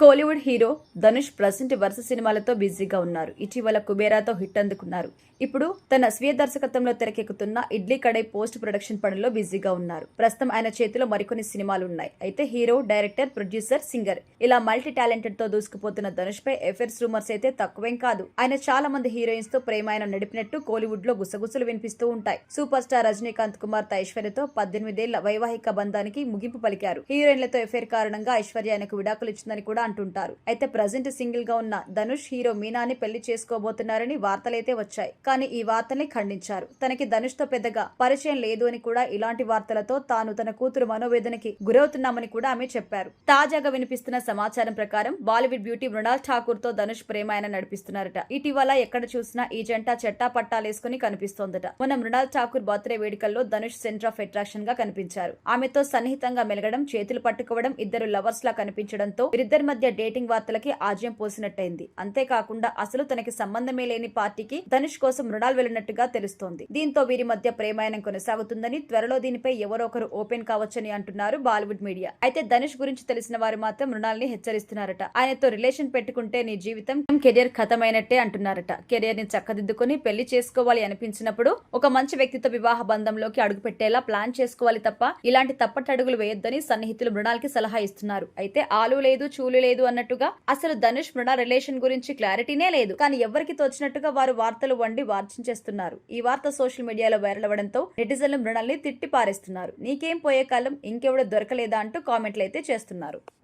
Kollywood hero Dhanush present వరుస సినిమాలతో బిజీగా ఉన్నారు. ఇటీవల కుబేరాతో హిట్ అందుకున్నారు. ఇప్పుడు తన స్వీయ దర్శకత్వంలో తెరకెక్కుతున్న ఇడ్లీ కడై పోస్ట్ ప్రొడక్షన్ పనుల్లో బిజీగా ఉన్నారు. ప్రస్తుతం ఆయన చేతిలో మరికొన్ని సినిమాలు ఉన్నాయి. అయితే హీరో, డైరెక్టర్, ప్రొడ్యూసర్, సింగర్ ఇలా మల్టీ టాలెంటెడ్ తో దూసుకుపోతున్న ధనుష్ పై ఎఫైర్స్ రూమర్స్ అయితే తక్కువేం కాదు. ఆయన చాలా మంది హీరోయిన్స్ తో ప్రేమాయణ నడిపినట్టు కోలీవుడ్ లో గుసగుసలు వినిపిస్తూ ఉంటాయి. సూపర్ స్టార్ రజనీకాంత్ కుమార్తె ఐశ్వర్యతో 18 ఏళ్ల వైవాహిక బంధానికి ముగింపు పలికారు. హీరోయిన్లతో ఎఫైర్ కారణంగా ఐశ్వర్య ఆయనకు విడాకులు ఇచ్చిందని కూడా అంటుంటారు. అయితే ప్రజెంట్ సింగిల్ గా ఉన్న ధనుష్ హీరో మీనాని పెళ్లి చేసుకోబోతున్నారని వార్తలైతే వచ్చాయి. కానీ ఈ వార్తల్ని ఖండించారు. తనకి ధనుష్ తో పెద్దగా పరిచయం లేదు అని కూడా, ఇలాంటి వార్తలతో తాను తన కూతురు మనోవేదనకి గురవుతున్నామని కూడా ఆమె చెప్పారు. తాజాగా వినిపిస్తున్న సమాచారం ప్రకారం బాలీవుడ్ బ్యూటీ మృణాల్ ఠాకూర్ తో ధనుష్ ప్రేమాయణ నడిపిస్తున్నారట. ఇటీవల ఎక్కడ చూసినా ఈ జంట చెట్టా పట్టాలేసుకుని కనిపిస్తోందట. మొన్న మృణాల్ ఠాకూర్ బర్త్డే వేడుకల్లో ధనుష్ సెంటర్ ఆఫ్ అట్రాక్షన్ గా కనిపించారు. ఆమెతో సన్నిహితంగా మెలగడం, చేతులు పట్టుకోవడం, ఇద్దరు లవర్స్ లా కనిపించడంతో వీరిద్దరి మధ్య డేటింగ్ వార్తలకి ఆజ్యం పోసినట్టయింది. అంతేకాకుండా అసలు తనకి సంబంధమే లేని పార్టీకి ధనుష్ కోసం మృణాల్ వెళ్లినట్టుగా తెలుస్తోంది. దీంతో వీరి మధ్య ప్రేమాయణం కొనసాగుతుందని, త్వరలో దీనిపై ఎవరో ఒకరు ఓపెన్ కావచ్చని అంటున్నారు బాలీవుడ్ మీడియా. అయితే ధనుష్ గురించి తెలిసిన వారు మాత్రం మృణాల్ ని హెచ్చరిస్తున్నారట. ఆయనతో రిలేషన్ పెట్టుకుంటే నీ జీవితం, కెరియర్ ఖతమైనట్టే అంటున్నారట. కెరియర్ ని చక్కదిద్దుకుని పెళ్లి చేసుకోవాలి అనిపించినప్పుడు ఒక మంచి వ్యక్తితో వివాహ బంధంలోకి అడుగుపెట్టేలా ప్లాన్ చేసుకోవాలి తప్ప ఇలాంటి తప్పటడుగులు వేయొద్దని సన్నిహితులు మృణాల్ కి సలహా ఇస్తున్నారు. అయితే ఆలు లేదు చూలు లేదు అన్నట్టుగా అసలు ధనుష్ మృణాల్ రిలేషన్ గురించి క్లారిటీనే లేదు. కానీ ఎవరికి తోచినట్టుగా వారు వార్తలు వండి వార్చించేస్తున్నారు. ఈ వార్త సోషల్ మీడియాలో వైరల్ అవ్వడంతో నెటిజన్లు మృణాల్ ని తిట్టి పారేస్తున్నారు. నీకేం పోయే కాలం, ఇంకెవడో దొరకలేదా అంటూ కామెంట్లు అయితే చేస్తున్నారు.